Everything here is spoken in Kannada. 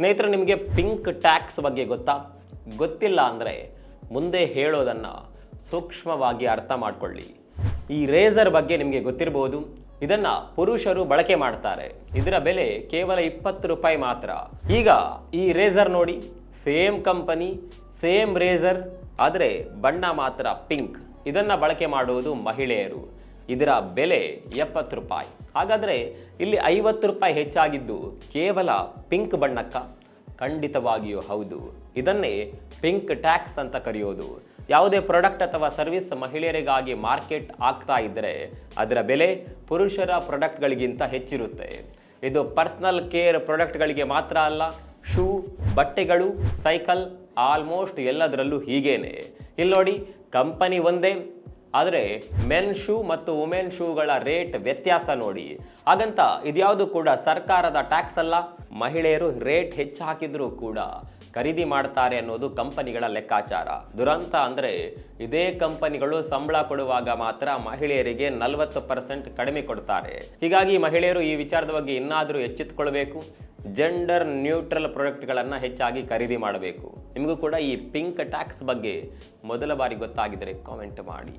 ಸ್ನೇಹಿತರೆ, ನಿಮಗೆ ಪಿಂಕ್ ಟ್ಯಾಕ್ಸ್ ಬಗ್ಗೆ ಗೊತ್ತಾ? ಗೊತ್ತಿಲ್ಲ ಅಂದರೆ ಮುಂದೆ ಹೇಳೋದನ್ನು ಸೂಕ್ಷ್ಮವಾಗಿ ಅರ್ಥ ಮಾಡ್ಕೊಳ್ಳಿ. ಈ ರೇಸರ್ ಬಗ್ಗೆ ನಿಮಗೆ ಗೊತ್ತಿರಬಹುದು. ಇದನ್ನು ಪುರುಷರು ಬಳಕೆ ಮಾಡ್ತಾರೆ. ಇದರ ಬೆಲೆ ಕೇವಲ 20 ರೂಪಾಯಿ ಮಾತ್ರ. ಈಗ ಈ ರೇಸರ್ ನೋಡಿ, ಸೇಮ್ ಕಂಪನಿ, ಸೇಮ್ ರೇಸರ್, ಆದರೆ ಬಣ್ಣ ಮಾತ್ರ ಪಿಂಕ್. ಇದನ್ನು ಬಳಕೆ ಮಾಡುವುದು ಮಹಿಳೆಯರು. ಇದರ ಬೆಲೆ 70 ರೂಪಾಯಿ. ಹಾಗಾದರೆ ಇಲ್ಲಿ 50 ರೂಪಾಯಿ ಹೆಚ್ಚಾಗಿದ್ದು ಕೇವಲ ಪಿಂಕ್ ಬಣ್ಣಕ್ಕ? ಖಂಡಿತವಾಗಿಯೂ ಹೌದು. ಇದನ್ನೇ ಪಿಂಕ್ ಟ್ಯಾಕ್ಸ್ ಅಂತ ಕರೆಯೋದು. ಯಾವುದೇ ಪ್ರಾಡಕ್ಟ್ ಅಥವಾ ಸರ್ವಿಸ್ ಮಹಿಳೆಯರಿಗಾಗಿ ಮಾರ್ಕೆಟ್ ಆಗ್ತಾ ಇದ್ದರೆ ಅದರ ಬೆಲೆ ಪುರುಷರ ಪ್ರಾಡಕ್ಟ್ಗಳಿಗಿಂತ ಹೆಚ್ಚಿರುತ್ತೆ. ಇದು ಪರ್ಸನಲ್ ಕೇರ್ ಪ್ರಾಡಕ್ಟ್ಗಳಿಗೆ ಮಾತ್ರ ಅಲ್ಲ, ಶೂ, ಬಟ್ಟೆಗಳು, ಸೈಕಲ್, ಆಲ್ಮೋಸ್ಟ್ ಎಲ್ಲದರಲ್ಲೂ ಹೀಗೇನೆ. ಇಲ್ಲಿ ನೋಡಿ, ಕಂಪನಿ ಒಂದೇ, ಆದರೆ ಮೆನ್ ಶೂ ಮತ್ತು ವುಮೆನ್ ಶೂಗಳ ರೇಟ್ ವ್ಯತ್ಯಾಸ ನೋಡಿ. ಹಾಗಂತ ಇದ್ಯಾವುದು ಕೂಡ ಸರ್ಕಾರದ ಟ್ಯಾಕ್ಸ್ ಅಲ್ಲ. ಮಹಿಳೆಯರು ರೇಟ್ ಹೆಚ್ಚು ಹಾಕಿದರೂ ಕೂಡ ಖರೀದಿ ಮಾಡ್ತಾರೆ ಅನ್ನೋದು ಕಂಪನಿಗಳ ಲೆಕ್ಕಾಚಾರ. ದುರಂತ ಅಂದರೆ ಇದೇ ಕಂಪನಿಗಳು ಸಂಬಳ ಕೊಡುವಾಗ ಮಾತ್ರ ಮಹಿಳೆಯರಿಗೆ 40% ಕಡಿಮೆ ಕೊಡ್ತಾರೆ. ಹೀಗಾಗಿ ಮಹಿಳೆಯರು ಈ ವಿಚಾರದ ಬಗ್ಗೆ ಇನ್ನಾದರೂ ಎಚ್ಚೆತ್ತುಕೊಳ್ಬೇಕು. ಜೆಂಡರ್ ನ್ಯೂಟ್ರಲ್ ಪ್ರಾಡಕ್ಟ್ಗಳನ್ನು ಹೆಚ್ಚಾಗಿ ಖರೀದಿ ಮಾಡಬೇಕು. ನಿಮಗೂ ಕೂಡ ಈ ಪಿಂಕ್ ಟ್ಯಾಕ್ಸ್ ಬಗ್ಗೆ ಮೊದಲ ಬಾರಿ ಗೊತ್ತಾಗಿದ್ದರೆ ಕಾಮೆಂಟ್ ಮಾಡಿ.